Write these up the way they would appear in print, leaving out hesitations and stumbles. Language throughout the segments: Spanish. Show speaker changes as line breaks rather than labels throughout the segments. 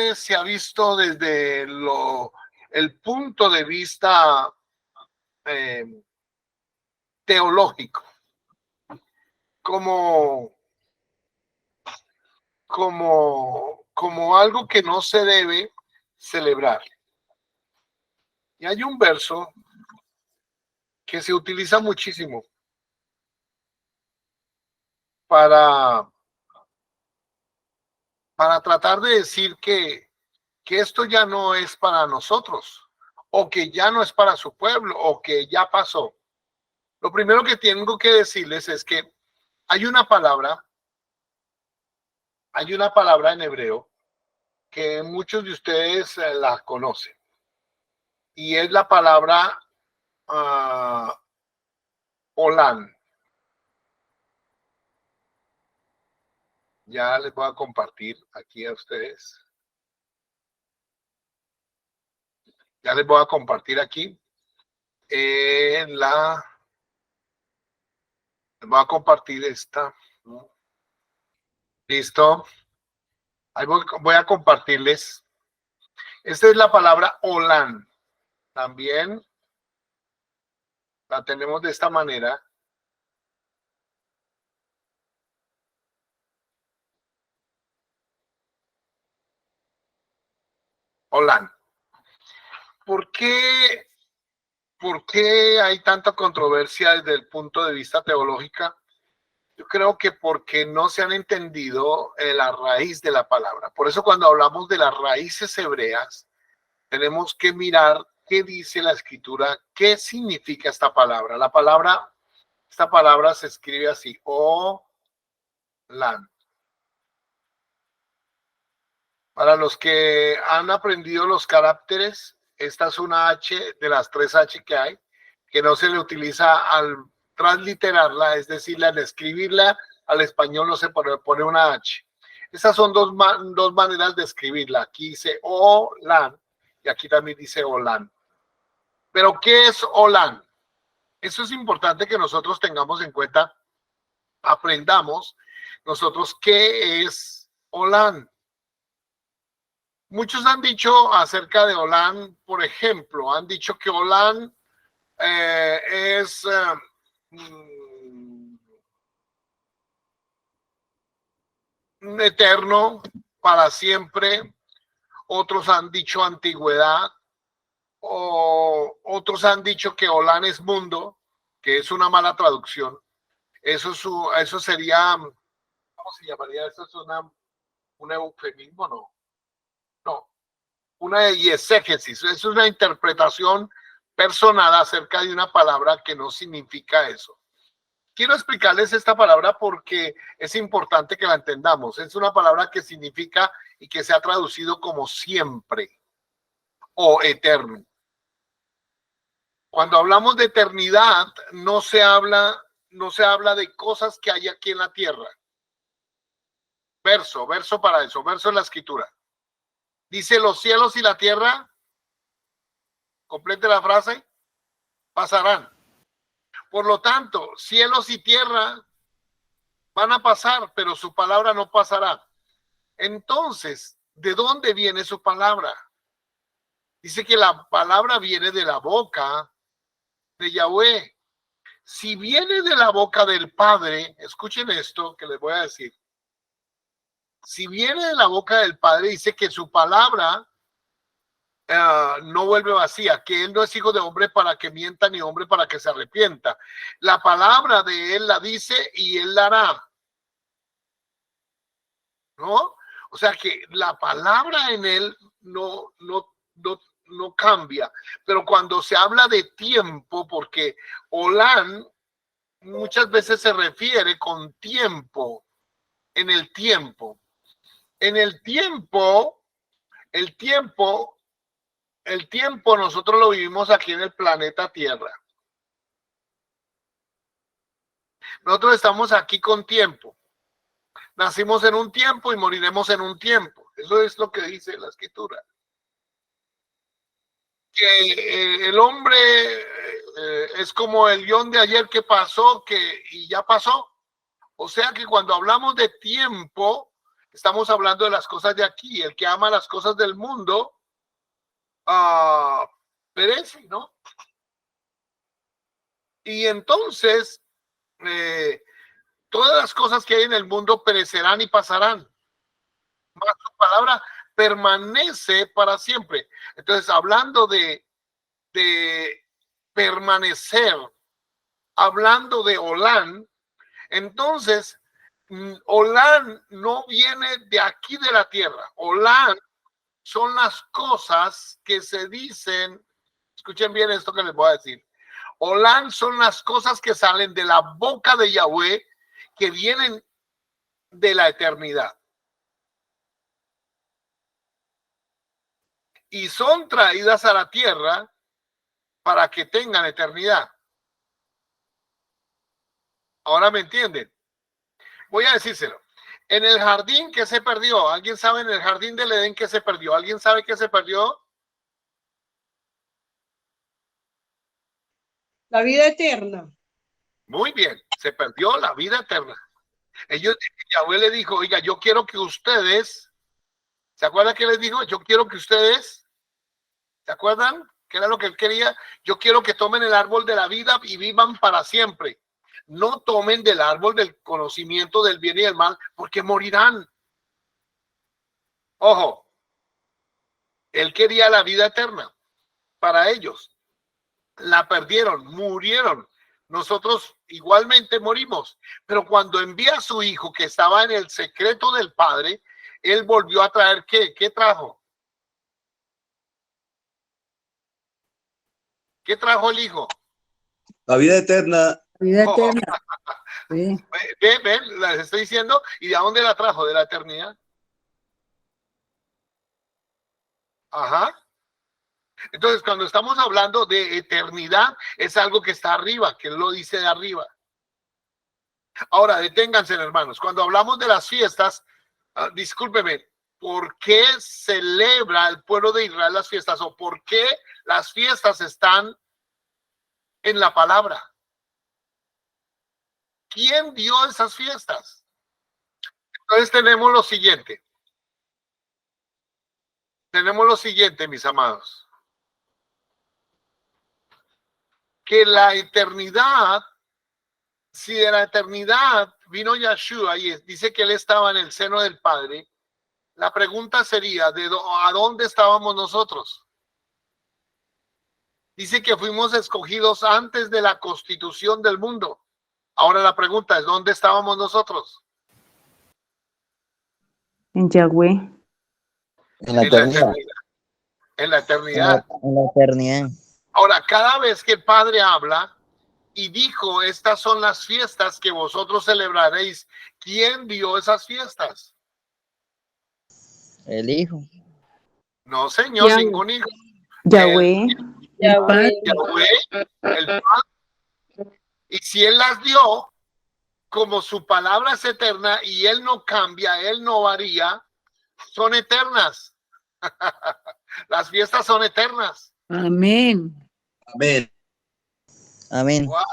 siempre se ha visto desde el punto de vista teológico, como algo que no se debe celebrar. Y hay un verso que se utiliza muchísimo para tratar de decir que esto ya no es para nosotros, o que ya no es para su pueblo, o que ya pasó. Lo primero que tengo que decirles es que hay una palabra en hebreo que muchos de ustedes la conocen, y es la palabra Olán. Ya les voy a compartir aquí a ustedes. Ya les voy a compartir aquí les voy a compartir esta. ¿Listo? Ahí voy a compartirles. Esta es la palabra Olán. También la tenemos de esta manera. Olán. ¿Por qué hay tanta controversia desde el punto de vista teológico? Yo creo que porque no se han entendido la raíz de la palabra. Por eso cuando hablamos de las raíces hebreas, tenemos que mirar qué dice la escritura, qué significa esta palabra. Esta palabra se escribe así, Olán. Para los que han aprendido los caracteres, esta es una H de las 3 H que hay, que no se le utiliza al transliterarla, es decir, al escribirla al español no se pone una H. Estas son dos maneras de escribirla. Aquí dice Olán y aquí también dice Olán. Pero ¿qué es Olán? Eso es importante que nosotros tengamos en cuenta, aprendamos nosotros qué es Olán. Muchos han dicho acerca de Olán, por ejemplo, han dicho que Olán es eterno, para siempre. Otros han dicho antigüedad, o otros han dicho que Olán es mundo, que es una mala traducción. Eso sería, ¿cómo se llamaría? Eso es un eufemismo, ¿no? No, una exégesis, es una interpretación personal acerca de una palabra que no significa eso. Quiero explicarles esta palabra porque es importante que la entendamos. Es una palabra que significa y que se ha traducido como siempre o eterno. Cuando hablamos de eternidad, no se habla de cosas que hay aquí en la tierra. Verso para eso, verso en la escritura. Dice: los cielos y la tierra, complete la frase, pasarán. Por lo tanto, cielos y tierra van a pasar, pero su palabra no pasará. Entonces, ¿de dónde viene su palabra? Dice que la palabra viene de la boca de Yahweh. Si viene de la boca del Padre, escuchen esto que les voy a decir. Si viene de la boca del Padre, dice que su palabra no vuelve vacía, que él no es hijo de hombre para que mienta, ni hombre para que se arrepienta. La palabra de él la dice y él la hará, ¿no? O sea que la palabra en él no cambia. Pero cuando se habla de tiempo, porque Olán muchas veces se refiere con tiempo, en el tiempo. En el tiempo nosotros lo vivimos aquí en el planeta Tierra. Nosotros estamos aquí con tiempo. Nacimos en un tiempo y moriremos en un tiempo. Eso es lo que dice la escritura. Que el hombre es como el guión de ayer que pasó y ya pasó. O sea que cuando hablamos de tiempo, Estamos hablando de las cosas de aquí. El que ama las cosas del mundo perece, ¿no? Y entonces, todas las cosas que hay en el mundo perecerán y pasarán. Mas su palabra permanece para siempre. Entonces, hablando de permanecer, hablando de Olán, entonces, Olán no viene de aquí de la tierra. Olán son las cosas que se dicen, escuchen bien esto que les voy a decir. Olán son las cosas que salen de la boca de Yahweh, que vienen de la eternidad. Y son traídas a la tierra para que tengan eternidad. Ahora me entienden. Voy a decírselo. En el jardín, ¿qué se perdió? ¿Alguien sabe en el jardín del Edén qué se perdió? ¿Alguien sabe qué se perdió?
La vida eterna.
Muy bien, se perdió la vida eterna. Yahweh le dijo, oiga, yo quiero que ustedes, ¿se acuerdan que les dijo? Yo quiero que ustedes, ¿se acuerdan? ¿Qué era lo que él quería? Yo quiero que tomen el árbol de la vida y vivan para siempre. No tomen del árbol del conocimiento del bien y del mal, porque morirán. Ojo, él quería la vida eterna para ellos. La perdieron, murieron. Nosotros igualmente morimos. Pero cuando envía a su hijo que estaba en el secreto del Padre, él volvió a traer ¿qué? ¿Qué trajo? ¿Qué trajo el hijo?
La vida eterna.
Vida eterna. Sí.
Ven, les estoy diciendo. ¿Y de dónde la trajo? De la eternidad. Ajá. Entonces, cuando estamos hablando de eternidad, es algo que está arriba, que él lo dice de arriba. Ahora, deténganse, hermanos. Cuando hablamos de las fiestas, discúlpeme, ¿por qué celebra el pueblo de Israel las fiestas? ¿O por qué las fiestas están en la palabra? ¿Quién dio esas fiestas? Entonces tenemos lo siguiente. Tenemos lo siguiente, mis amados. Que la eternidad, si de la eternidad vino Yahshua y dice que él estaba en el seno del Padre, la pregunta sería, ¿a dónde estábamos nosotros? Dice que fuimos escogidos antes de la constitución del mundo. Ahora la pregunta es, ¿dónde estábamos nosotros?
En Yahweh.
En la eternidad.
En la eternidad.
En la eternidad.
Ahora, cada vez que el Padre habla y dijo, estas son las fiestas que vosotros celebraréis, ¿quién dio esas fiestas?
El Hijo.
No, Señor,
Yahweh.
ningún hijo.
Yahweh.
Yahweh.
Yahweh, el Padre. Y si Él las dio, como su palabra es eterna y Él no cambia, Él no varía, son eternas. Las fiestas son eternas.
Amén.
Amén.
Amén.
Wow.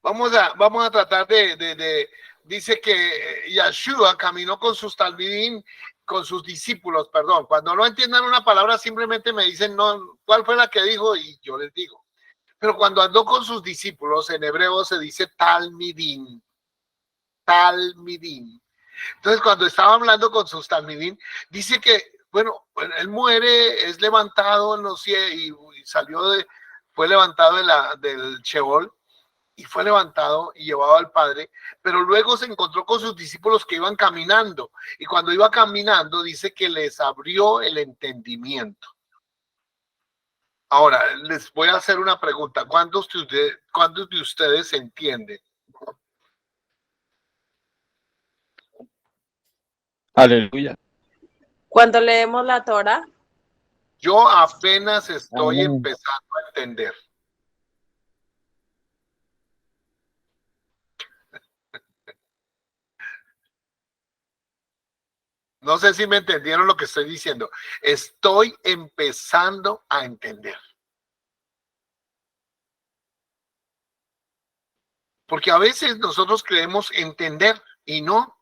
Vamos a tratar dice que Yahshua caminó con sus talmidín, con sus discípulos, perdón. Cuando no entiendan una palabra, simplemente me dicen, no, ¿cuál fue la que dijo? Y yo les digo. Pero cuando andó con sus discípulos, en hebreo se dice talmidín. Talmidín. Entonces, cuando estaba hablando con sus talmidín, dice que, bueno, él muere, es levantado en los cielos y fue levantado del Sheol y fue levantado y llevado al Padre, pero luego se encontró con sus discípulos que iban caminando y cuando iba caminando dice que les abrió el entendimiento. Ahora, les voy a hacer una pregunta. ¿Cuántos de ustedes entienden?
Aleluya.
Cuando leemos la Torah,
Yo apenas estoy
Amén.
empezando a entender. No sé si me entendieron lo que estoy diciendo. Estoy empezando a entender. Porque a veces nosotros creemos entender y no.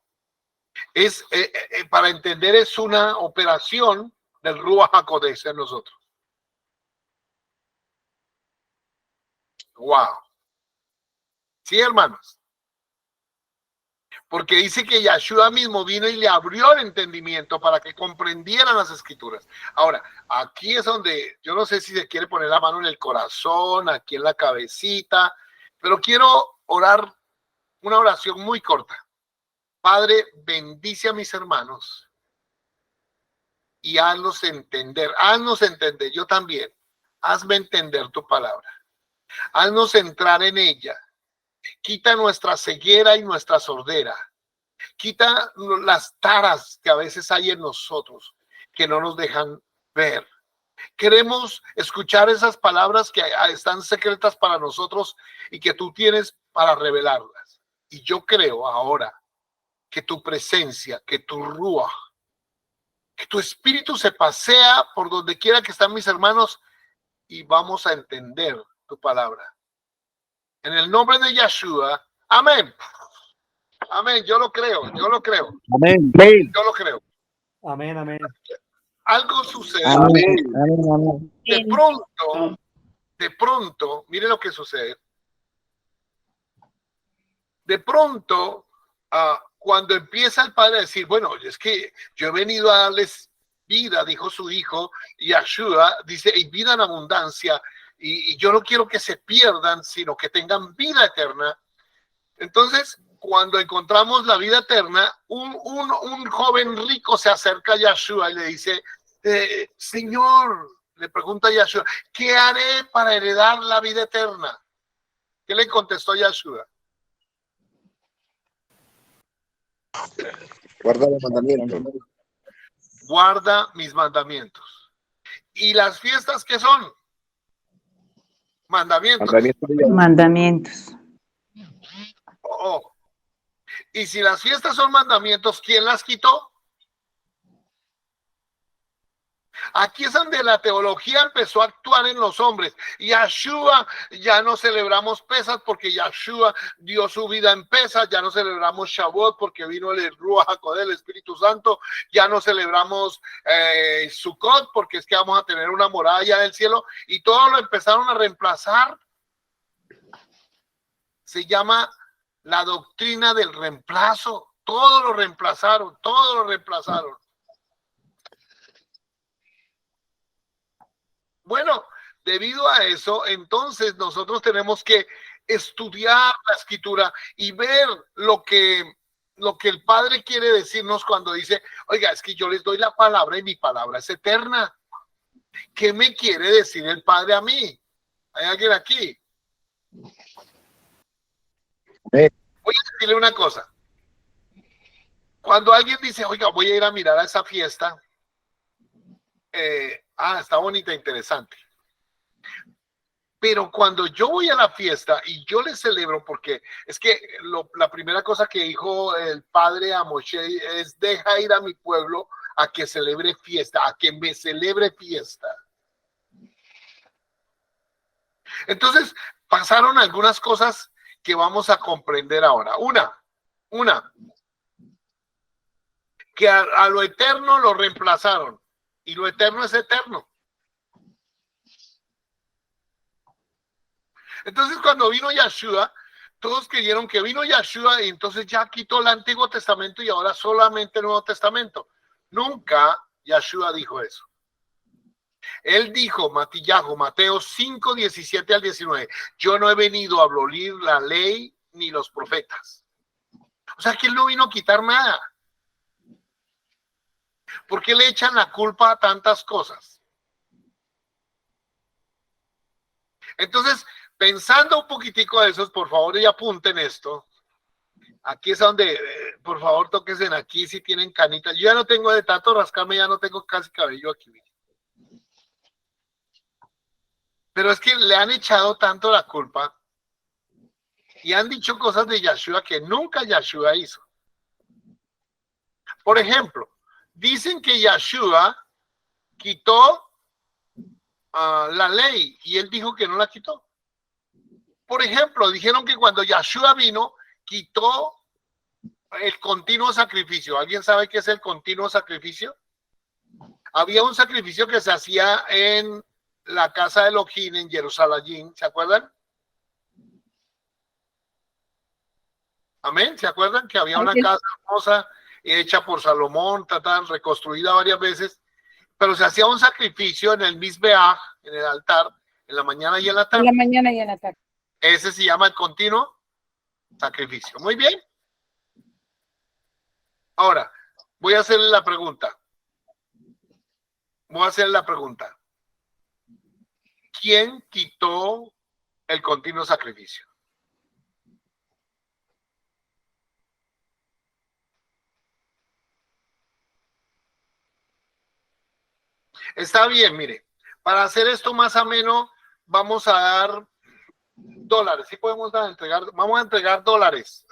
Para entender es una operación del Ruach HaKodesh en nosotros. Wow. Sí, hermanos. Porque dice que Yahshua mismo vino y le abrió el entendimiento para que comprendieran las escrituras. Ahora, aquí es donde yo no sé si se quiere poner la mano en el corazón, aquí en la cabecita, pero quiero orar una oración muy corta. Padre, bendice a mis hermanos y haznos entender, yo también, hazme entender tu palabra, haznos entrar en ella. Quita nuestra ceguera y nuestra sordera. Quita las taras que a veces hay en nosotros que no nos dejan ver. Queremos escuchar esas palabras que están secretas para nosotros y que tú tienes para revelarlas. Y yo creo ahora que tu presencia, que tu Ruach, que tu espíritu se pasea por donde quiera que están mis hermanos y vamos a entender tu palabra. En el nombre de Yahshua, amén. Amén, yo lo creo.
Amén.
Yo lo creo.
Amén, amén.
Algo sucede.
Amén. Amén, amén.
De pronto, mire lo que sucede. De pronto, cuando empieza el padre a decir, bueno, es que yo he venido a darles vida, dijo su hijo, Yahshua, dice, y vida en abundancia. Y yo no quiero que se pierdan, sino que tengan vida eterna. Entonces, cuando encontramos la vida eterna, un joven rico se acerca a Yahshua y le dice, Señor, le pregunta a Yahshua, ¿qué haré para heredar la vida eterna? ¿Qué le contestó Yahshua?
Guarda los mandamientos.
Guarda mis mandamientos. ¿Y las fiestas qué son? Mandamientos.
Mandamientos.
Oh. Y si las fiestas son mandamientos, ¿quién las quitó? Aquí es donde la teología empezó a actuar en los hombres. Yahshua, ya no celebramos Pesas porque Yahshua dio su vida en Pesas, ya no celebramos Shavuot porque vino el Ruach HaKodesh, el Espíritu Santo, ya no celebramos Sukkot porque es que vamos a tener una morada allá del cielo, y todo lo empezaron a reemplazar. Se llama la doctrina del reemplazo. Todo lo reemplazaron, todo lo reemplazaron. Bueno, debido a eso, entonces nosotros tenemos que estudiar la escritura y ver lo que el Padre quiere decirnos cuando dice, oiga, es que yo les doy la palabra y mi palabra es eterna. ¿Qué me quiere decir el Padre a mí? ¿Hay alguien aquí? Voy a decirle una cosa. Cuando alguien dice, oiga, voy a ir a mirar a esa fiesta, está bonita, interesante. Pero cuando yo voy a la fiesta y yo le celebro, porque es que la primera cosa que dijo el padre a Moshe es, deja ir a mi pueblo a que celebre fiesta, a que me celebre fiesta. Entonces pasaron algunas cosas que vamos a comprender ahora. Una, que a lo eterno lo reemplazaron. Y lo eterno es eterno. Entonces, cuando vino Yahshua, todos creyeron que vino Yahshua y entonces ya quitó el Antiguo Testamento y ahora solamente el Nuevo Testamento. Nunca Yahshua dijo eso. Él dijo, Mateo 5, 17 al 19, yo no he venido a abolir la ley ni los profetas. O sea que él no vino a quitar nada. ¿Por qué le echan la culpa a tantas cosas? Entonces, pensando un poquitico de eso, por favor, y apunten esto. Aquí es donde, por favor, tóquense aquí si tienen canitas. Yo ya no tengo de tanto rascarme, ya no tengo casi cabello aquí. Pero es que le han echado tanto la culpa y han dicho cosas de Yahshua que nunca Yahshua hizo. Por ejemplo, dicen que Yahshua quitó la ley y él dijo que no la quitó. Por ejemplo, dijeron que cuando Yahshua vino, quitó el continuo sacrificio. ¿Alguien sabe qué es el continuo sacrificio? Había un sacrificio que se hacía en la casa de Elohim en Jerusalén, ¿se acuerdan? Amén, ¿se acuerdan? Que había una casa hermosa hecha por Salomón, reconstruida varias veces, pero se hacía un sacrificio en el Mizbeach, en el altar, en la mañana y en la tarde.
En la mañana y en la tarde.
Ese se llama el continuo sacrificio. Muy bien. Ahora, voy a hacerle la pregunta. ¿Quién quitó el continuo sacrificio? Está bien, mire. Para hacer esto más ameno, vamos a dar dólares. Sí podemos vamos a entregar dólares.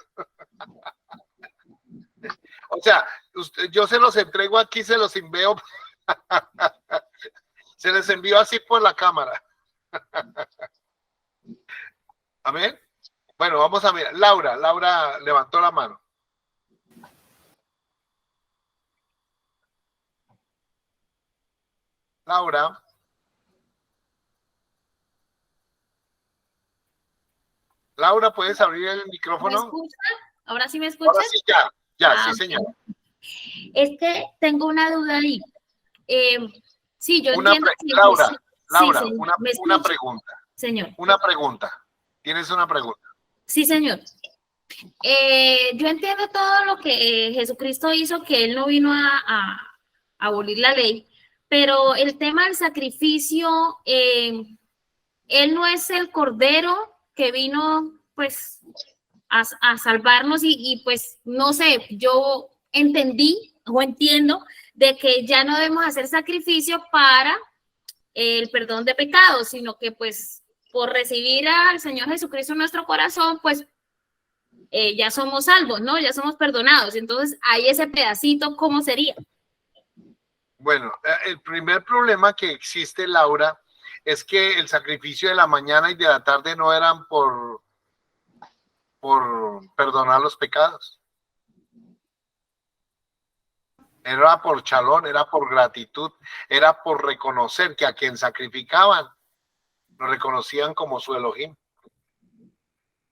O sea, yo se los entrego aquí, se los envío. Se les envió así por la cámara. Amén. Bueno, vamos a mirar. Laura levantó la mano. Laura, ¿puedes abrir el micrófono?
¿Me escucha? ¿Ahora sí me escucha?
Ahora sí, ya, sí, señor.
Es que tengo una duda ahí. Sí, yo entiendo.
Laura,
sí,
una pregunta.
Señor.
Una pregunta. ¿Tienes una pregunta?
Sí, señor. Yo entiendo todo lo que Jesucristo hizo, que Él no vino a abolir la ley, pero el tema del sacrificio, Él no es el Cordero que vino, pues, a salvarnos y, pues, no sé, yo entendí o entiendo de que ya no debemos hacer sacrificio para el perdón de pecados, sino que, pues, por recibir al Señor Jesucristo en nuestro corazón, pues, ya somos salvos, ¿no? Ya somos perdonados. Entonces, ahí ese pedacito, ¿cómo sería?
Bueno, el primer problema que existe, Laura, es que el sacrificio de la mañana y de la tarde no eran por perdonar los pecados. Era por chalón, era por gratitud, era por reconocer que a quien sacrificaban lo reconocían como su Elohim.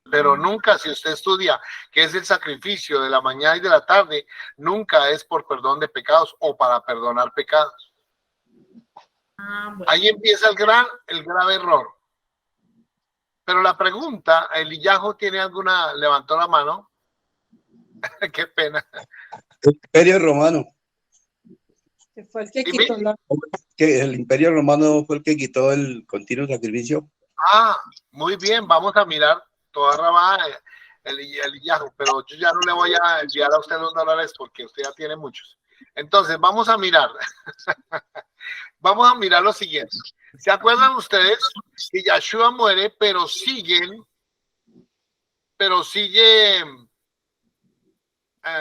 Pero nunca, si usted estudia qué es el sacrificio de la mañana y de la tarde, nunca es por perdón de pecados o para perdonar pecados.
Bueno.
Ahí empieza el grave error. Pero la pregunta, Eliyahu tiene alguna, levantó la mano. Qué pena.
El Imperio Romano.
Fue el que quitó
Que el Imperio Romano fue el que quitó el continuo sacrificio.
Ah, muy bien, vamos a mirar toda Rabá, Eliyahu, pero yo ya no le voy a enviar a usted los dólares porque usted ya tiene muchos. Entonces, vamos a mirar. Vamos a mirar lo siguiente. ¿Se acuerdan ustedes que Yahshua muere, pero sigue,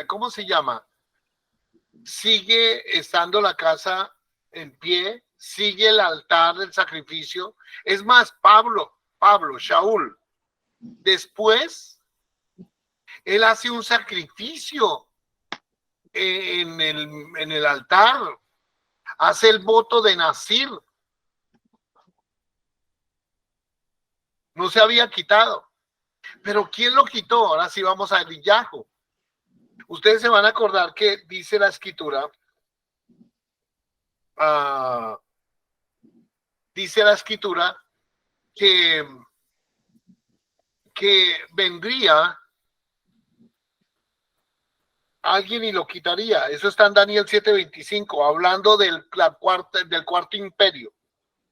¿cómo se llama? Sigue estando la casa en pie, sigue el altar del sacrificio. Es más, Pablo, Shaul, después, él hace un sacrificio en el altar, hace el voto de Nazir. No se había quitado. Pero ¿quién lo quitó? Ahora sí vamos a Eliyahu. Ustedes se van a acordar que dice la escritura, que vendría alguien y lo quitaría. Eso está en Daniel 7:25, hablando del cuarto imperio.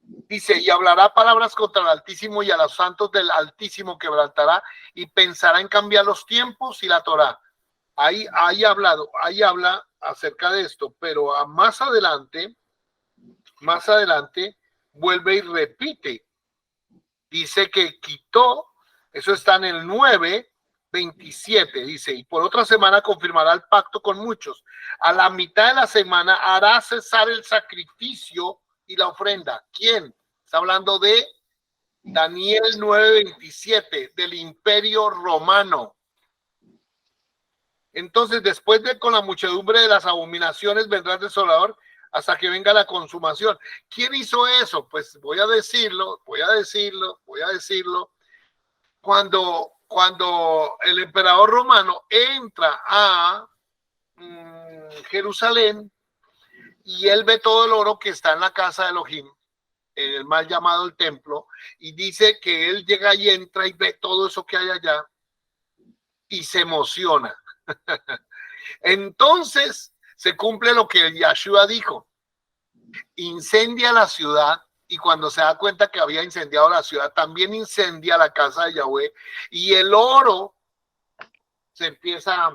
Dice, y hablará palabras contra el Altísimo y a los santos del Altísimo quebrantará y pensará en cambiar los tiempos y la Torá. Ahí habla acerca de esto, pero más adelante vuelve y repite. Dice que quitó, eso está en el 9:27, dice, y por otra semana confirmará el pacto con muchos. A la mitad de la semana hará cesar el sacrificio y la ofrenda. ¿Quién? Está hablando de Daniel 9:27 del Imperio Romano. Entonces, después de con la muchedumbre de las abominaciones vendrá el desolador hasta que venga la consumación. ¿Quién hizo eso? Pues voy a decirlo. Cuando el emperador romano entra a Jerusalén y él ve todo el oro que está en la casa de Elohim, en el mal llamado el templo, y dice que él llega y entra y ve todo eso que hay allá y se emociona. Entonces se cumple lo que Yahshua dijo: incendia la ciudad, y cuando se da cuenta que había incendiado la ciudad, también incendia la casa de Yahweh, y el oro se empieza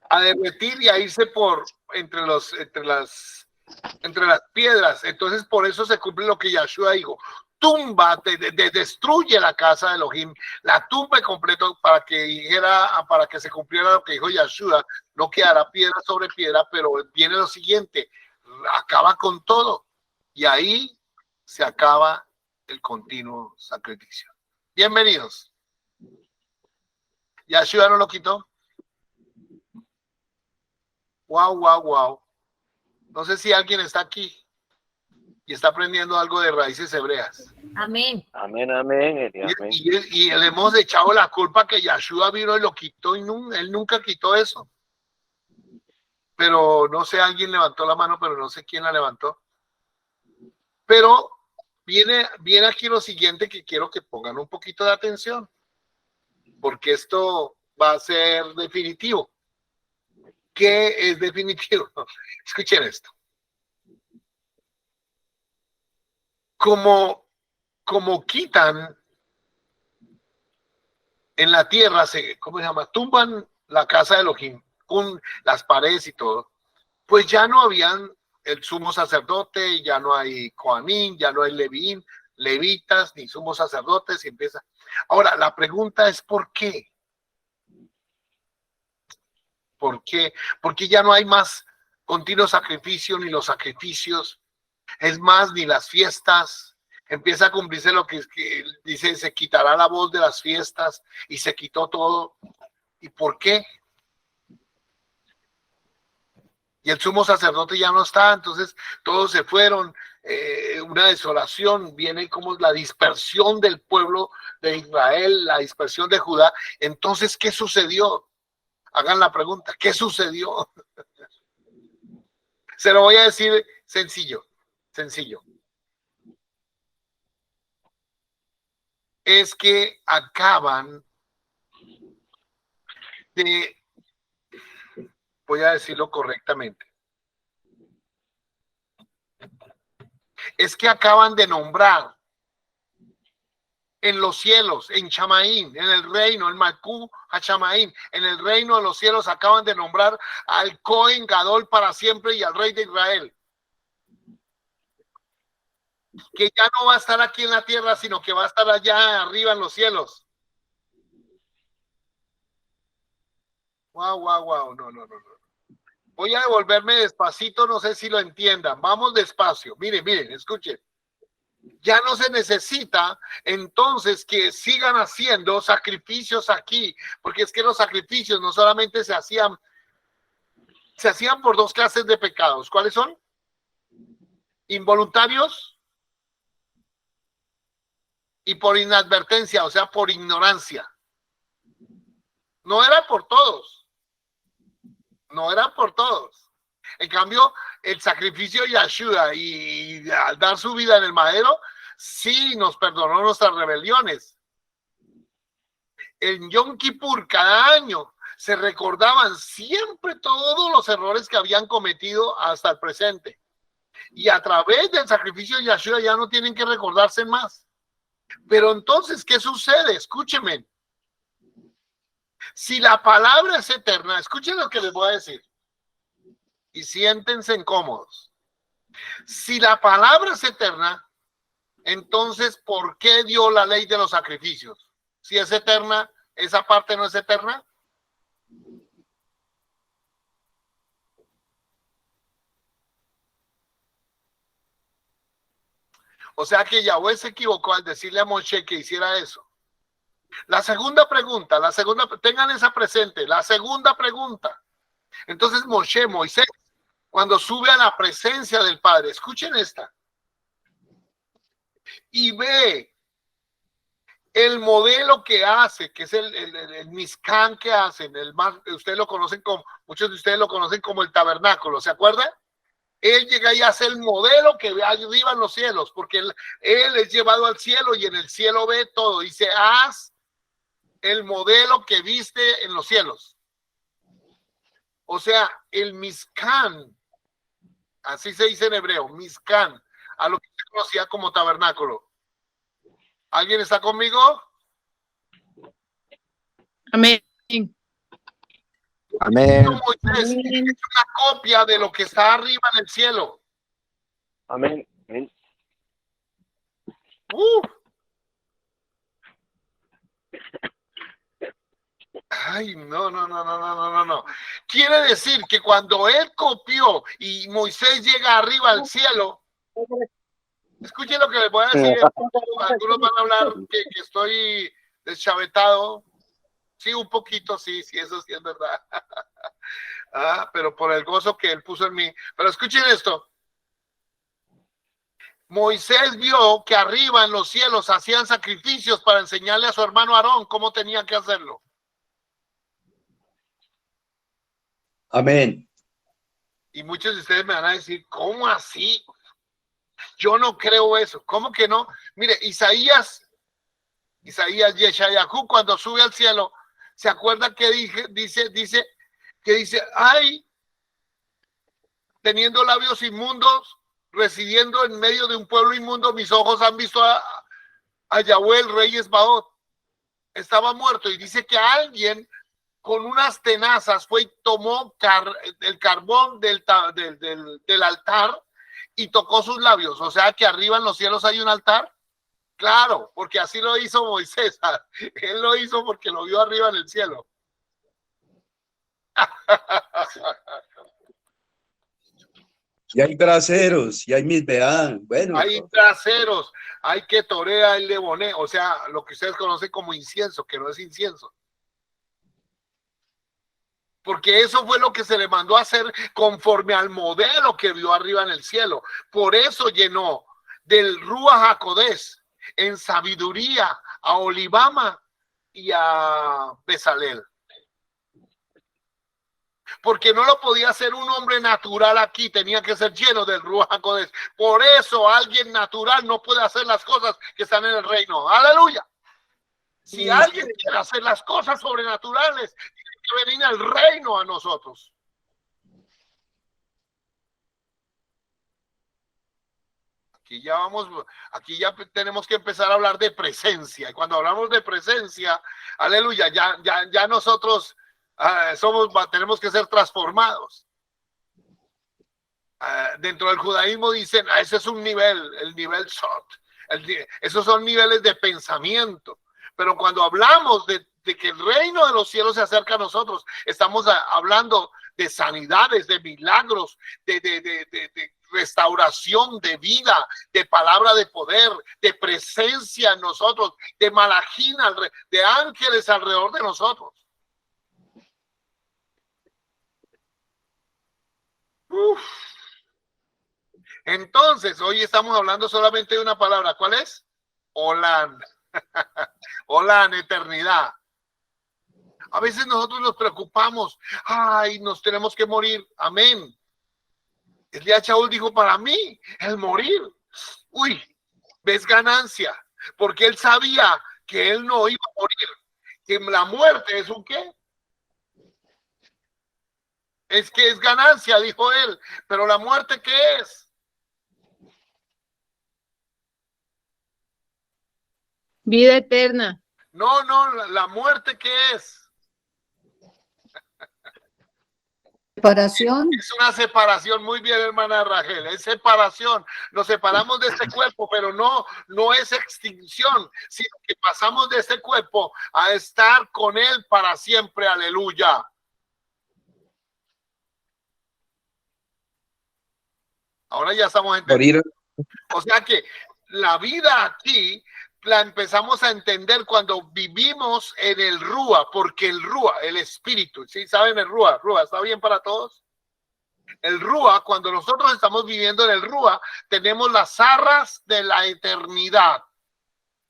a derretir y a irse por entre las piedras. Entonces por eso se cumple lo que Yahshua dijo: tumba, destruye la casa de Elohim, la tumba completo, para que se cumpliera lo que dijo Yahshua: no quedará piedra sobre piedra. Pero viene lo siguiente: acaba con todo, y ahí se acaba el continuo sacrificio. Bienvenidos. Yahshua no lo quitó. Wow. No sé si alguien está aquí y está aprendiendo algo de raíces hebreas.
Amén.
Amén, amén.
Y le hemos echado la culpa que Yahshua vino y lo quitó, y él nunca quitó eso. Pero no sé, alguien levantó la mano, pero no sé quién la levantó. Pero viene aquí lo siguiente, que quiero que pongan un poquito de atención, porque esto va a ser definitivo. ¿Qué es definitivo? Escuchen esto. Como quitan en la tierra, ¿cómo se llama? Tumban la casa de Elohim con las paredes y todo, pues ya no habían el sumo sacerdote, ya no hay Coanín, ya no hay levitas, ni sumos sacerdotes, y empieza. Ahora, la pregunta es ¿por qué? ¿Por qué? Porque ya no hay más continuo sacrificio, ni los sacrificios, es más, ni las fiestas. Empieza a cumplirse lo que dice: se quitará la voz de las fiestas, y se quitó todo. ¿Y por qué? Y el sumo sacerdote ya no está, entonces todos se fueron. Una desolación, viene como la dispersión del pueblo de Israel, la dispersión de Judá. Entonces, ¿qué sucedió? Hagan la pregunta: ¿qué sucedió? Se lo voy a decir sencillo. Es que acaban de, voy a decirlo correctamente, es que acaban de nombrar en los cielos, en Chamaín, en el reino, en Malcú Hachamaín, en el reino de los cielos, acaban de nombrar al Cohen Gadol para siempre y al rey de Israel, que ya no va a estar aquí en la tierra, sino que va a estar allá arriba en los cielos. Wow, no. Voy a devolverme despacito, no sé si lo entiendan. Vamos despacio. Miren, escuchen. Ya no se necesita entonces que sigan haciendo sacrificios aquí, porque es que los sacrificios no solamente se hacían por dos clases de pecados. ¿Cuáles son? Involuntarios y por inadvertencia, o sea, por ignorancia. No era por todos. En cambio, el sacrificio de Yahshua, y al dar su vida en el madero, sí nos perdonó nuestras rebeliones. En Yom Kippur, cada año, se recordaban siempre todos los errores que habían cometido hasta el presente. Y a través del sacrificio de Yahshua ya no tienen que recordarse más. Pero entonces, ¿qué sucede? Escúchenme. Si la palabra es eterna, escuchen lo que les voy a decir. Y siéntense incómodos. Si la palabra es eterna, entonces, ¿por qué dio la ley de los sacrificios? Si es eterna, ¿esa parte no es eterna? O sea que Yahweh se equivocó al decirle a Moshe que hiciera eso. La segunda pregunta, tengan esa presente, la segunda pregunta. Entonces Moisés, cuando sube a la presencia del Padre, escuchen esta, y ve el modelo que hace, que es el Mizkan que hacen, ustedes lo conocen como, muchos de ustedes lo conocen como el tabernáculo, ¿se acuerdan? Él llega y hace el modelo que ve arriba en los cielos, porque él es llevado al cielo y en el cielo ve todo. Dice, haz el modelo que viste en los cielos. O sea, el Mizkan, así se dice en hebreo, Mizkan, a lo que se conocía como tabernáculo. ¿Alguien está conmigo?
Amén.
Amén.
Moisés es una copia de lo que está arriba en el cielo.
Amén. Amén.
Ay, no. Quiere decir que cuando él copió y Moisés llega arriba al cielo, escuchen lo que les voy a decir. Algunos van a hablar que estoy deschavetado. Sí, un poquito, sí, eso sí es verdad. Pero por el gozo que él puso en mí. Pero escuchen esto. Moisés vio que arriba en los cielos hacían sacrificios para enseñarle a su hermano Aarón cómo tenía que hacerlo.
Amén.
Y muchos de ustedes me van a decir, ¿cómo así? Yo no creo eso. ¿Cómo que no? Mire, Isaías Yeshayahu, cuando sube al cielo, ¿se acuerda que dice, ay, teniendo labios inmundos, residiendo en medio de un pueblo inmundo, mis ojos han visto a Yahweh, el rey Esbaot? Estaba muerto, y dice que alguien con unas tenazas fue y tomó el carbón del altar y tocó sus labios. O sea que arriba en los cielos hay un altar. Claro, porque así lo hizo Moisés. Él lo hizo porque lo vio arriba en el cielo.
Y hay braseros, y hay misbeán. Bueno,
Hay traseros, hay que torea el leboné, o sea, lo que ustedes conocen como incienso, que no es incienso. Porque eso fue lo que se le mandó a hacer conforme al modelo que vio arriba en el cielo. Por eso llenó del Ruach HaKodesh en sabiduría a Olivama y a Bezalel. Porque no lo podía hacer un hombre natural aquí, tenía que ser lleno del Ruach HaKodesh. Por eso alguien natural no puede hacer las cosas que están en el reino. ¡Aleluya! Si alguien quiere hacer las cosas sobrenaturales, tiene que venir al reino a nosotros. Aquí ya tenemos que empezar a hablar de presencia. Y cuando hablamos de presencia, aleluya, ya nosotros tenemos que ser transformados. Dentro del judaísmo dicen, ese es un nivel, el nivel Sot. Esos son niveles de pensamiento. Pero cuando hablamos de que el reino de los cielos se acerca a nosotros, estamos hablando de sanidades, de milagros, de restauración de vida, de palabra de poder, de presencia en nosotros, de malajín, de ángeles alrededor de nosotros. Entonces, hoy estamos hablando solamente de una palabra. ¿Cuál es? Olán. Olán, eternidad. A veces nosotros nos preocupamos. Ay, nos tenemos que morir. Amén. Elías Shaul dijo, para mí, el morir, ves ganancia. Porque él sabía que él no iba a morir. Que la muerte es un ¿qué? Es que es ganancia, dijo él. Pero la muerte, ¿qué es?
Vida eterna.
No, la muerte, ¿qué es?
Separación.
Es una separación, muy bien, hermana Rachel, es separación. Nos separamos de este cuerpo, pero no es extinción, sino que pasamos de este cuerpo a estar con él para siempre, aleluya. Ahora ya estamos entendiendo. O sea que la vida aquí la empezamos a entender cuando vivimos en el Rúa, porque el Rúa, el espíritu, ¿sí? ¿Saben el Rúa? ¿Rúa está bien para todos? El Rúa, cuando nosotros estamos viviendo en el Rúa, tenemos las arras de la eternidad,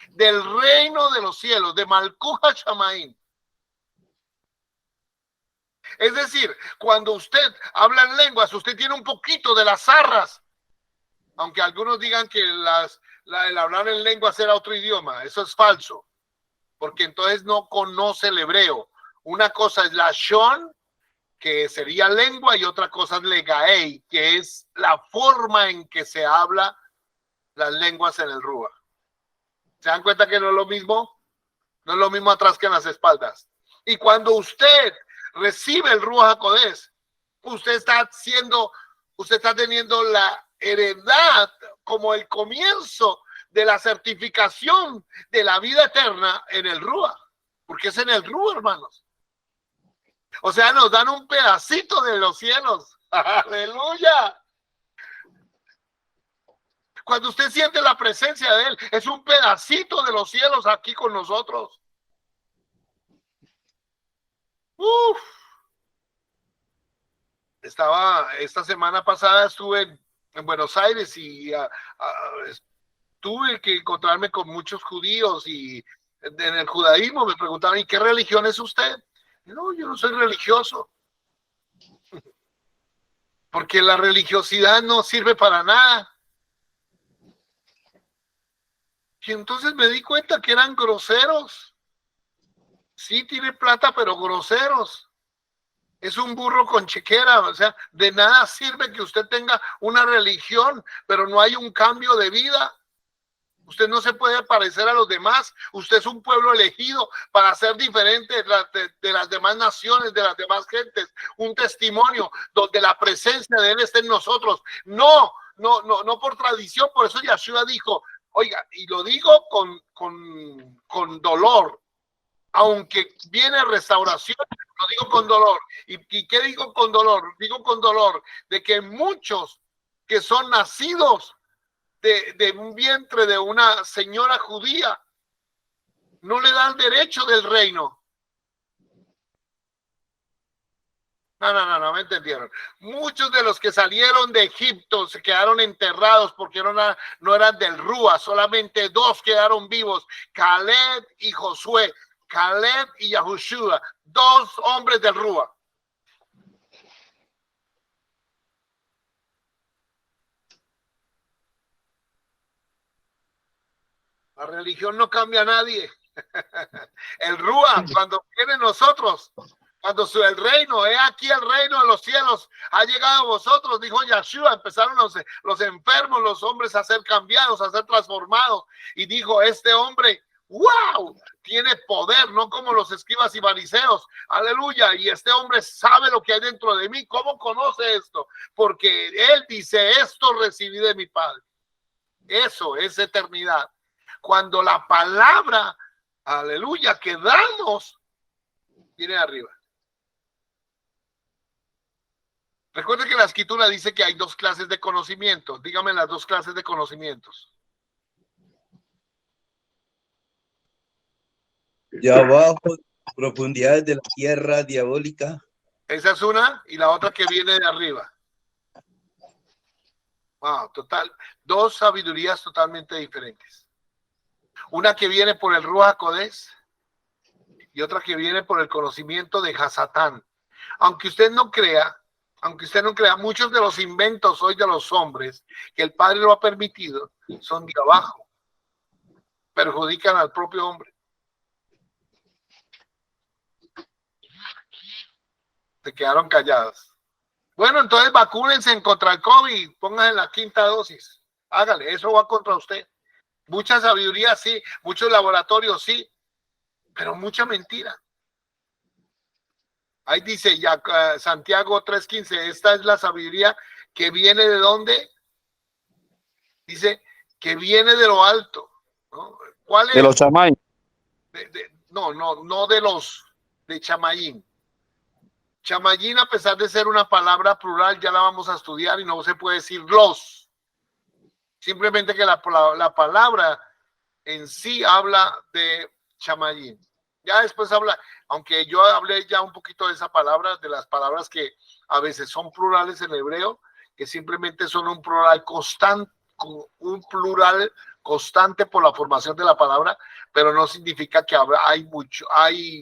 del reino de los cielos, de Malkuja Shamaim. Es decir, cuando usted habla en lenguas, usted tiene un poquito de las arras, aunque algunos digan que el hablar en lenguas era otro idioma. Eso es falso, porque entonces no conoce el hebreo. Una cosa es la shon, que sería lengua, y otra cosa es legaei, que es la forma en que se habla las lenguas en el Rúa. ¿Se dan cuenta que no es lo mismo? No es lo mismo atrás que en las espaldas. Y cuando usted recibe el Ruach HaKodesh, usted está teniendo la heredad como el comienzo de la certificación de la vida eterna en el Ruach, porque es en el Ruach, hermanos. O sea, nos dan un pedacito de los cielos. ¡Aleluya! Cuando usted siente la presencia de Él, es un pedacito de los cielos aquí con nosotros. Esta semana pasada estuve en Buenos Aires y tuve que encontrarme con muchos judíos, y en el judaísmo me preguntaban, ¿y qué religión es usted? No, yo no soy religioso. Porque la religiosidad no sirve para nada. Y entonces me di cuenta que eran groseros. Sí, tiene plata, pero groseros. Es un burro con chequera. O sea, de nada sirve que usted tenga una religión, pero no hay un cambio de vida. Usted no se puede parecer a los demás. Usted es un pueblo elegido para ser diferente de las demás naciones, de las demás gentes. Un testimonio donde la presencia de Él esté en nosotros. No por tradición. Por eso Yeshua dijo, oiga, y lo digo con dolor, aunque viene restauración, lo digo con dolor. ¿Y qué digo con dolor? Digo con dolor de que muchos que son nacidos de un vientre de una señora judía no le dan derecho del reino. No me entendieron. Muchos de los que salieron de Egipto se quedaron enterrados porque no eran del Rúa. Solamente 2 quedaron vivos, Caleb y Josué. Caleb y Yahushua, 2 hombres del Rúa. La religión no cambia a nadie. El Rúa, cuando viene nosotros, cuando el reino, aquí el reino de los cielos ha llegado a vosotros, dijo Yeshua, empezaron los enfermos, los hombres a ser cambiados, a ser transformados, y dijo, este hombre, wow, tiene poder, no como los escribas y fariseos, aleluya, y este hombre sabe lo que hay dentro de mí. ¿Cómo conoce esto? Porque él dice, esto recibí de mi Padre. Eso es eternidad. Cuando la palabra, aleluya, que damos, viene de arriba. Recuerden que la escritura dice que hay 2 clases de conocimiento. Dígame las 2 clases de conocimientos.
De abajo, profundidades de la tierra diabólica.
Esa es una, y la otra que viene de arriba. Wow, total. 2 sabidurías totalmente diferentes. Una que viene por el Ruach HaKodesh y otra que viene por el conocimiento de Hasatán. Aunque usted no crea, muchos de los inventos hoy de los hombres que el Padre lo ha permitido son de abajo. Perjudican al propio hombre. Se quedaron callados. Bueno, entonces vacúnense contra el COVID, pónganse la 5ª dosis. Hágale, eso va contra usted. Mucha sabiduría, sí, muchos laboratorios, sí, pero mucha mentira. Ahí dice ya, Santiago 3:15, esta es la sabiduría que viene de ¿dónde? Dice que viene de lo alto, ¿no? ¿Cuál es?
De los chamanes.
No de Chamayín. Chamayín, a pesar de ser una palabra plural, ya la vamos a estudiar y no se puede decir los, Simplemente que la palabra en sí habla de Shamayim. Ya después habla, aunque yo hablé ya un poquito de esa palabra, de las palabras que a veces son plurales en hebreo, que simplemente son un plural constante por la formación de la palabra, pero no significa que hay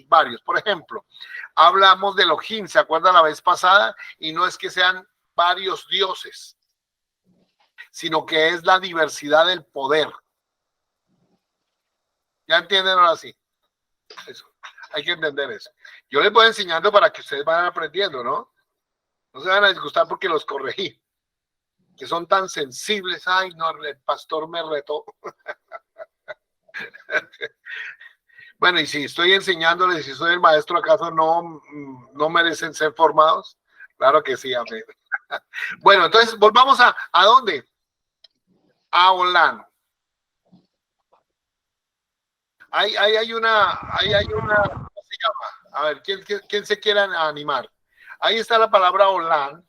varios. Por ejemplo, hablamos de Elohim, ¿se acuerdan la vez pasada? Y no es que sean varios dioses, sino que es la diversidad del poder. ¿Ya entienden ahora sí? Eso, hay que entender eso. Yo les voy enseñando para que ustedes vayan aprendiendo, ¿no? No se van a disgustar porque los corregí, que son tan sensibles. Ay, no, el pastor me retó. Bueno, y si estoy enseñándoles, si soy el maestro, ¿acaso no merecen ser formados? Claro que sí, amén. Bueno, entonces volvamos ¿a dónde? A Olán. Hay una, ¿cómo se llama? A ver, ¿quién se quiera animar? Ahí está la palabra Olán.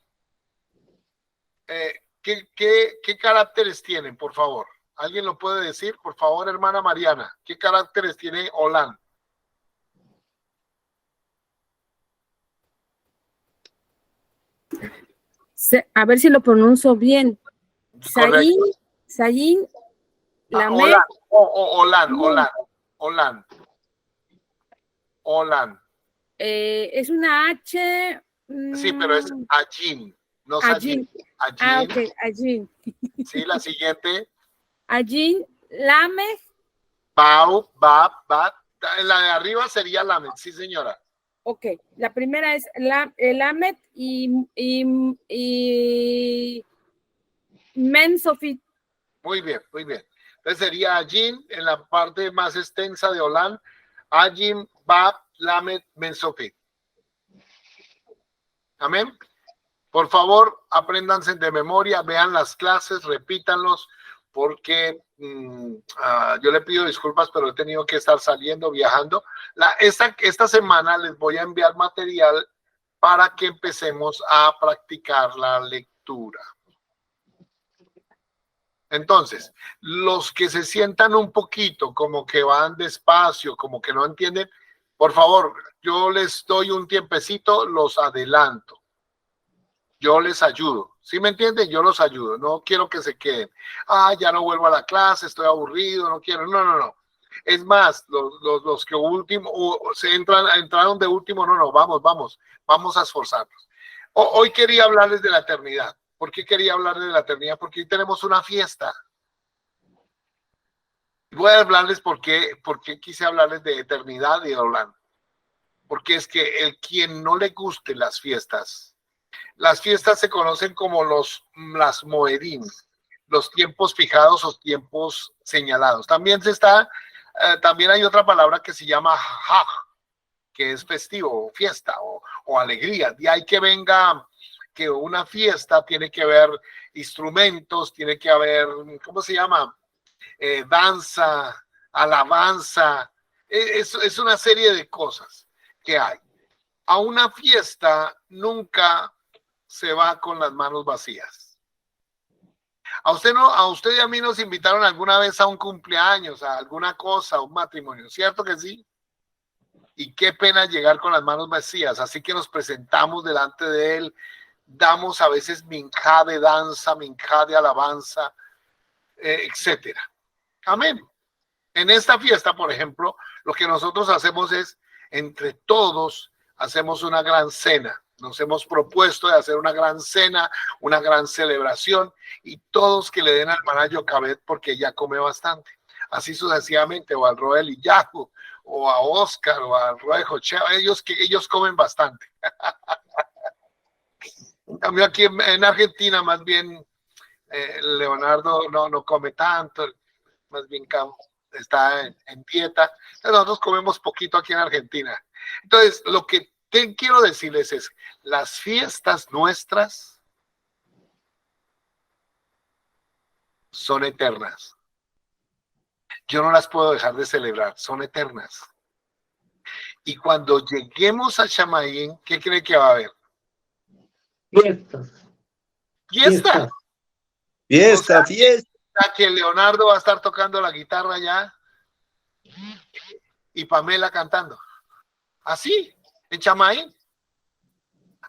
¿Qué caracteres tienen, por favor? ¿Alguien lo puede decir? Por favor, hermana Mariana, ¿qué caracteres tiene Olán?
A ver si lo pronuncio bien.
Correcto.
Sayin,
Olán, Olán.
es una H.
Sí, pero es Ajin, no Sayin. Ajin.
Ok, Ajin.
Sí, la siguiente.
Ajin, Lamed.
Bau, Bab. La de arriba sería Lamed, sí, señora.
Ok, la primera es Lamed y Mensofit.
Muy bien, muy bien. Entonces sería Ajin en la parte más extensa de Olán. Ajin, Bab, Lamed, Mensofit. Amén. Por favor, apréndanse de memoria, vean las clases, repítanlos, porque yo le pido disculpas, pero he tenido que estar saliendo, viajando. Esta semana les voy a enviar material para que empecemos a practicar la lectura. Entonces, los que se sientan un poquito como que van despacio, como que no entienden, por favor, yo les doy un tiempecito, los adelanto. Yo les ayudo. ¿Sí me entienden? Yo los ayudo. No quiero que se queden. Ya no vuelvo a la clase, estoy aburrido, no quiero. No. Es más, los que entraron de último, no, vamos a esforzarnos. Hoy quería hablarles de la eternidad. ¿Por qué quería hablarles de la eternidad? Porque hoy tenemos una fiesta. Voy a hablarles por qué quise hablarles de eternidad y de Olán. Porque es que quien no le guste las fiestas se conocen como las moedim, los tiempos fijados o tiempos señalados. También hay otra palabra que se llama haj, que es festivo, o fiesta, o alegría. De ahí que venga que una fiesta tiene que haber instrumentos, tiene que haber, ¿cómo se llama? Danza, alabanza. Es una serie de cosas que hay. A una fiesta nunca se va con las manos vacías. A usted y a mí nos invitaron alguna vez a un cumpleaños, a alguna cosa, a un matrimonio, ¿cierto que sí? Y qué pena llegar con las manos vacías, así que nos presentamos delante de él, damos a veces minjá de danza, minjá de alabanza, etcétera. Amén. En esta fiesta, por ejemplo, lo que nosotros hacemos es, entre todos, hacemos una gran cena. Nos hemos propuesto de hacer una gran cena, una gran celebración, y todos que le den al hermana Yocabet porque ella come bastante. Así sucesivamente, o al Roel y Yahoo, o a Oscar, o al Roel Jochea, ellos comen bastante. En cambio, aquí en Argentina, más bien, Leonardo no come tanto, más bien está en dieta. Entonces, nosotros comemos poquito aquí en Argentina. Entonces, lo que quiero decirles es, las fiestas nuestras son eternas. Yo no las puedo dejar de celebrar, son eternas. Y cuando lleguemos a Shamayim, ¿qué cree que va a haber?
Fiestas.
¿Fiesta?
Fiesta, fiesta.
que Leonardo va a estar tocando la guitarra ya y Pamela cantando. Así, en Chamaín.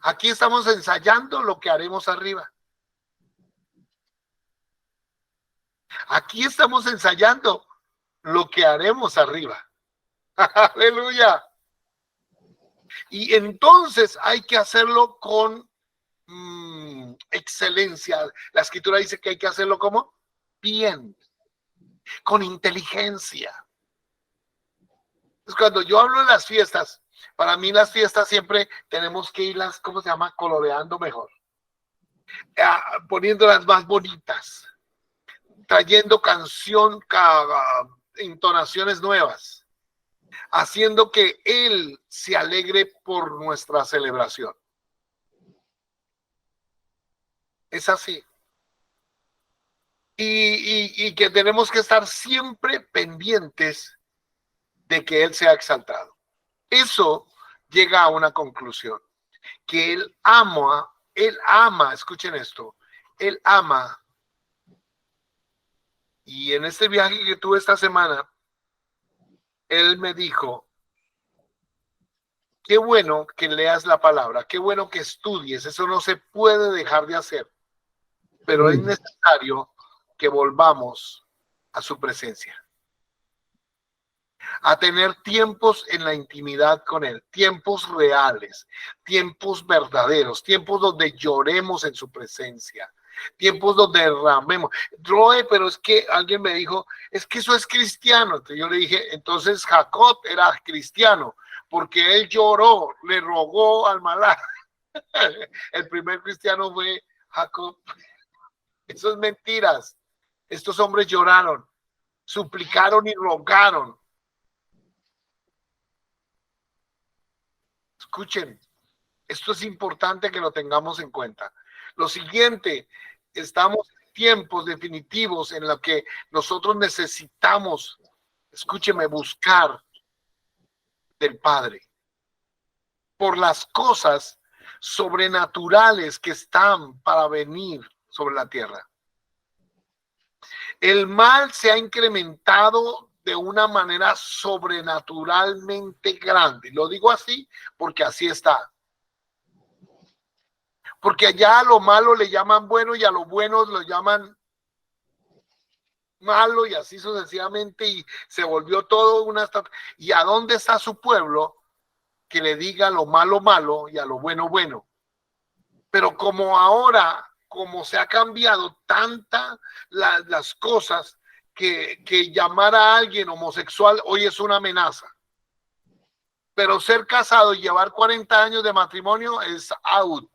Aquí estamos ensayando lo que haremos arriba. Aquí estamos ensayando lo que haremos arriba. Aleluya. Y entonces hay que hacerlo con excelencia. La escritura dice que hay que hacerlo como bien, con inteligencia. Es cuando yo hablo de las fiestas, para mí las fiestas siempre tenemos que irlas, ¿cómo se llama? Coloreando mejor. Poniéndolas más bonitas. Trayendo entonaciones nuevas. Haciendo que Él se alegre por nuestra celebración. Es así. Y que tenemos que estar siempre pendientes de que Él sea exaltado. Eso llega a una conclusión. Que Él ama, escuchen esto, Él ama. Y en este viaje que tuve esta semana, Él me dijo, qué bueno que leas la palabra, qué bueno que estudies, eso no se puede dejar de hacer, pero es necesario que volvamos a su presencia, a tener tiempos en la intimidad con Él, tiempos reales, tiempos verdaderos, tiempos donde lloremos en su presencia, tiempos donde derramemos. Roe, pero es que alguien me dijo, es que eso es cristiano. Entonces yo le dije, entonces Jacob era cristiano, porque él lloró, le rogó al Malá. El primer cristiano fue Jacob. Eso es mentiras. Estos hombres lloraron, suplicaron y rogaron. Escuchen, esto es importante que lo tengamos en cuenta. Lo siguiente, estamos en tiempos definitivos en los que nosotros necesitamos, escúcheme, buscar del Padre por las cosas sobrenaturales que están para venir sobre la tierra. El mal se ha incrementado de una manera sobrenaturalmente grande. Lo digo así porque así está. Porque allá a lo malo le llaman bueno y a lo bueno lo llaman malo y así sucesivamente y se volvió todo una... ¿Y a dónde está su pueblo que le diga lo malo malo y a lo bueno bueno? Pero como ahora, como se ha cambiado tanta las cosas que llamar a alguien homosexual hoy es una amenaza. Pero ser casado y llevar 40 años de matrimonio es out.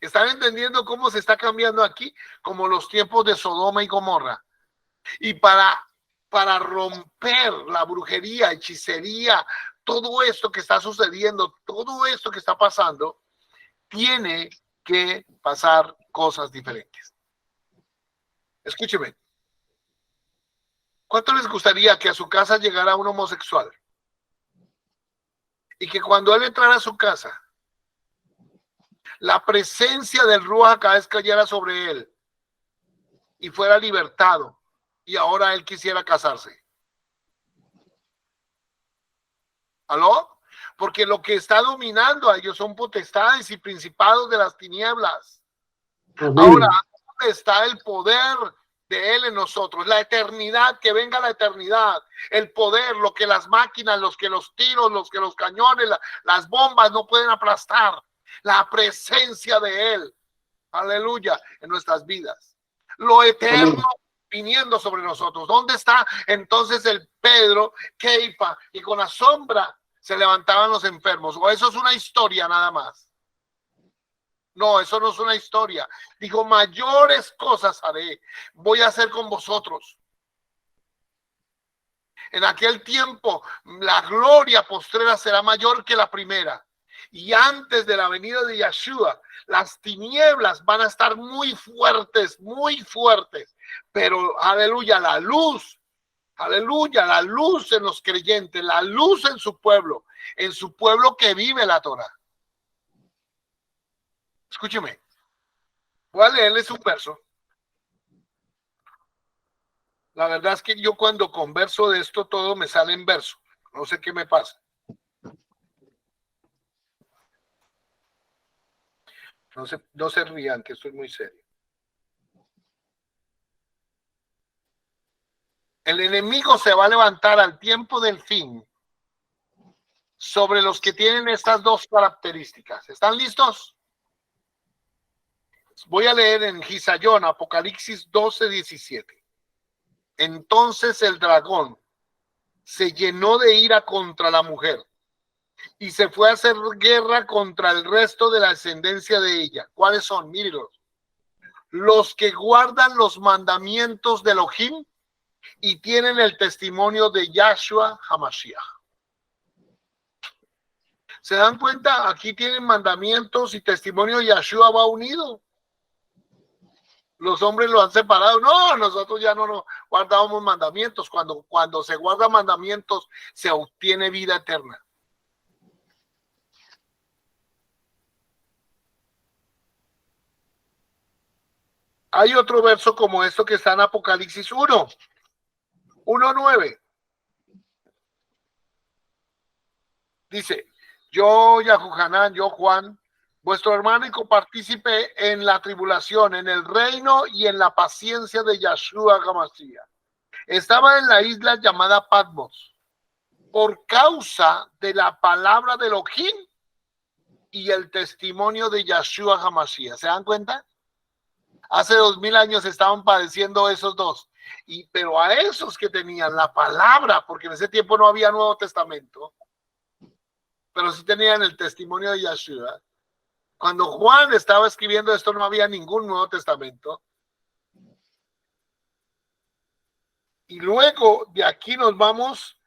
¿Están entendiendo cómo se está cambiando aquí? Como los tiempos de Sodoma y Gomorra. Y para romper la brujería, hechicería, todo esto que está sucediendo, todo esto que está pasando, tiene que pasar cosas diferentes. Escúcheme. ¿Cuánto les gustaría que a su casa llegara un homosexual? Y que cuando él entrara a su casa, la presencia del Ruach cada vez cayera sobre él y fuera libertado y ahora él quisiera casarse? ¿Aló? Porque lo que está dominando a ellos son potestades y principados de las tinieblas. Ahora, ¿dónde está el poder de Él en nosotros? La eternidad, que venga la eternidad, el poder, lo que las máquinas, los que los tiros, los que los cañones, las bombas no pueden aplastar. La presencia de Él, aleluya, en nuestras vidas. Lo eterno viniendo sobre nosotros. ¿Dónde está entonces el Pedro, Keifa, y con la sombra se levantaban los enfermos? ¿O eso es una historia nada más? No, eso no es una historia. Dijo, mayores cosas haré, voy a hacer con vosotros. En aquel tiempo, la gloria postrera será mayor que la primera. Y antes de la venida de Yeshua, las tinieblas van a estar muy fuertes, pero aleluya, la luz en los creyentes, la luz en su pueblo que vive la Torah. Escúcheme, voy a leerles un verso La verdad es que yo cuando converso de esto todo me sale en verso. No sé qué me pasa. No se rían, que estoy muy serio. El enemigo se va a levantar al tiempo del fin sobre los que tienen estas dos características. ¿Están listos? Voy a leer en Gisayón, Apocalipsis 12:17. Entonces el dragón se llenó de ira contra la mujer y se fue a hacer guerra contra el resto de la descendencia de ella. ¿Cuáles son? Mírenlos. Los que guardan los mandamientos de Elohim y tienen el testimonio de Yahshua HaMashiach. ¿Se dan cuenta? Aquí tienen mandamientos y testimonio de Yahshua va unido. Los hombres lo han separado. No, nosotros ya no guardamos mandamientos. Cuando se guardan mandamientos, se obtiene vida eterna. Hay otro verso como esto que está en Apocalipsis 1:9. Dice, yo, Yahuhanán, yo, Juan, vuestro hermano y copartícipe en la tribulación, en el reino y en la paciencia de Yahshua HaMashiach. Estaba en la isla llamada Patmos por causa de la palabra de Elohim y el testimonio de Yahshua HaMashiach. ¿Se dan cuenta? Hace 2000 años estaban padeciendo esos dos. Pero a esos que tenían la palabra, porque en ese tiempo no había Nuevo Testamento, pero sí tenían el testimonio de Yahshua. Cuando Juan estaba escribiendo esto no había ningún Nuevo Testamento. Y luego de aquí nos vamos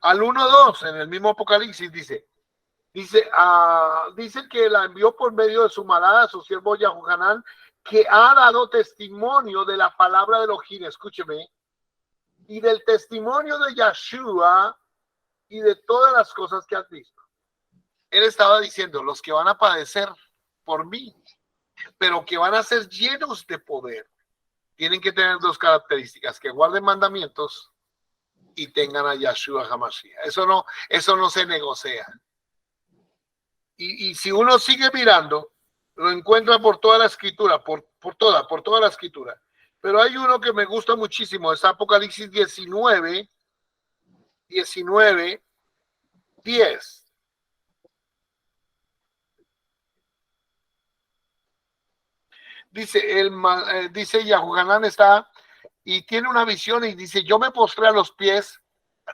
al 1:2, en el mismo Apocalipsis, dice que la envió por medio de su malada, su siervo Yahuhanán, que ha dado testimonio de la palabra de Elohim, escúcheme, y del testimonio de Yahshua y de todas las cosas que has visto. Él estaba diciendo, los que van a padecer por mí, pero que van a ser llenos de poder, tienen que tener dos características, que guarden mandamientos y tengan a Yahshua HaMashiach. Eso no se negocia. Y si uno sigue mirando, lo encuentra por toda la escritura, por toda la escritura. Pero hay uno que me gusta muchísimo, es Apocalipsis 19:10. Dice Yahuhanán está y tiene una visión y dice, yo me postré a los pies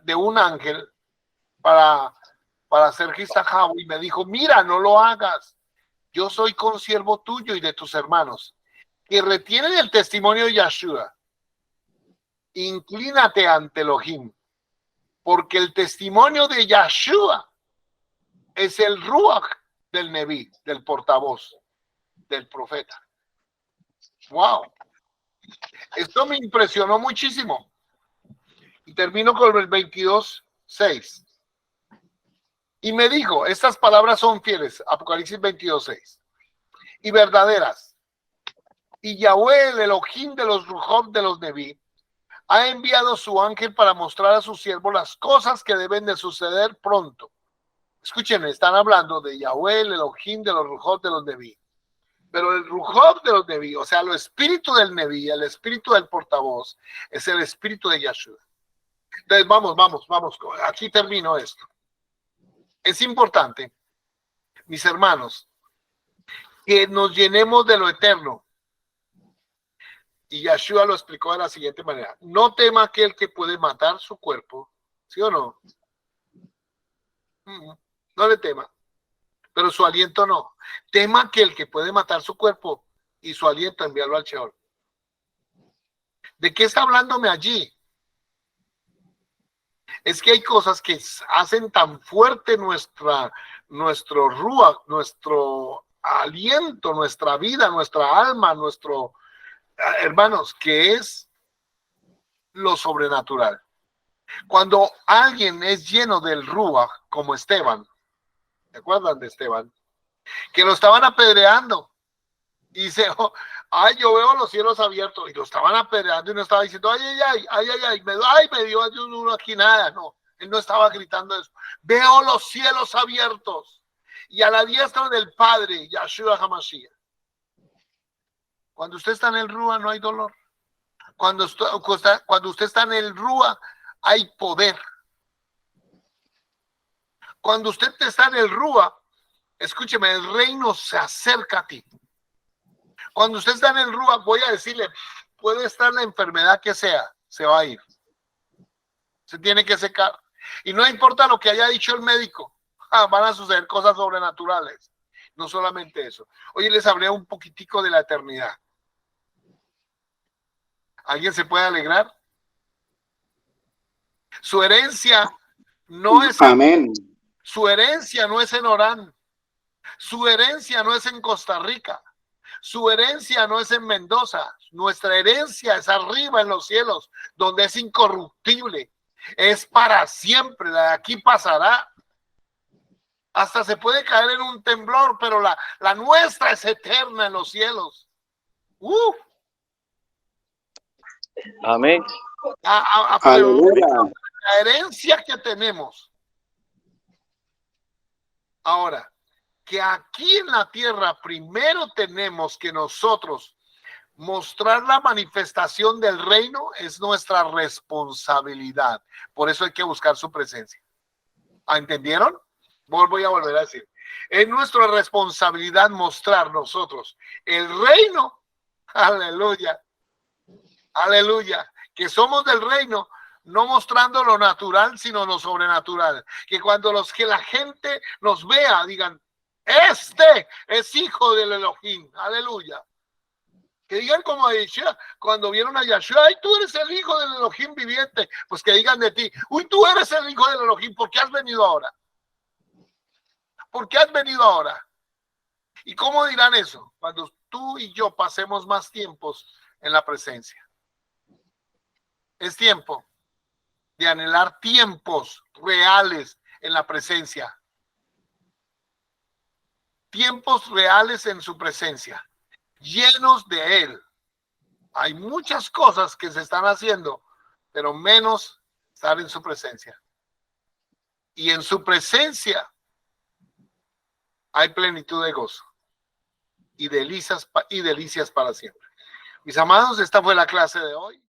de un ángel para hacer Gizahabu y me dijo, mira, no lo hagas. Yo soy consiervo tuyo y de tus hermanos que retienen el testimonio de Yahshua. Inclínate ante Elohim, porque el testimonio de Yahshua es el ruach del Neví, del portavoz, del profeta. Wow. Esto me impresionó muchísimo. Y termino con el 22:6. Y me dijo, estas palabras son fieles, Apocalipsis 22:6, y verdaderas. Y Yahweh, el Elohim de los Rujob de los Neví, ha enviado su ángel para mostrar a su siervo las cosas que deben de suceder pronto. Escuchen, están hablando de Yahweh, el Elohim de los Rujob de los Neví. Pero el Rujob de los Neví, o sea, el espíritu del Neví, el espíritu del portavoz, es el espíritu de Yahshua. Entonces, vamos. Aquí termino esto. Es importante, mis hermanos, que nos llenemos de lo eterno. Y Yahshua lo explicó de la siguiente manera. No tema aquel que puede matar su cuerpo, ¿sí o no? No le tema. Pero su aliento no. Tema aquel que puede matar su cuerpo y su aliento enviarlo al Sheol. ¿De qué está hablándome allí? Es que hay cosas que hacen tan fuerte nuestro ruach, nuestro aliento, nuestra vida, nuestra alma, hermanos, que es lo sobrenatural. Cuando alguien es lleno del ruach, como Esteban, ¿se acuerdan de Esteban? Que lo estaban apedreando Y dice, oh, ay, yo veo los cielos abiertos. Y lo estaban apedreando y no estaba diciendo, ay, me dio uno aquí nada. No, él no estaba gritando eso. Veo los cielos abiertos y a la diestra del Padre, Yahshua HaMashiach. Cuando usted está en el Rúa no hay dolor. Cuando usted está en el Rúa hay poder. Cuando usted está en el Rúa, escúcheme, el reino se acerca a ti. Cuando usted está en el Rúa, voy a decirle, puede estar la enfermedad que sea, se va a ir. Se tiene que secar. Y no importa lo que haya dicho el médico, van a suceder cosas sobrenaturales. No solamente eso. Hoy les hablé un poquitico de la eternidad. ¿Alguien se puede alegrar? Su herencia no es...
Amén.
Su herencia no es en Orán. Su herencia no es en Costa Rica. Su herencia no es en Mendoza. Nuestra herencia es arriba en los cielos, donde es incorruptible. Es para siempre. De aquí pasará. Hasta se puede caer en un temblor, pero la nuestra es eterna en los cielos.
Amén.
Aleluya.
La herencia que tenemos. Ahora, que aquí en la tierra primero tenemos que nosotros mostrar la manifestación del reino es nuestra responsabilidad. Por eso hay que buscar su presencia. ¿Entendieron? Voy a volver a decir. Es nuestra responsabilidad mostrar nosotros el reino. Aleluya. Aleluya. Que somos del reino. No mostrando lo natural, sino lo sobrenatural. Que cuando la gente nos vea, digan, este es hijo del Elohim. Aleluya. Que digan como a Yeshua, cuando vieron a Yeshua, ay, tú eres el hijo del Elohim viviente. Pues que digan de ti, uy, tú eres el hijo del Elohim. ¿Por qué has venido ahora? ¿Por qué has venido ahora? ¿Y cómo dirán eso? Cuando tú y yo pasemos más tiempos en la presencia. Es tiempo de anhelar tiempos reales en la presencia. Tiempos reales en su presencia, llenos de Él. Hay muchas cosas que se están haciendo, pero menos estar en su presencia. Y en su presencia hay plenitud de gozo y delicias para siempre. Mis amados, esta fue la clase de hoy.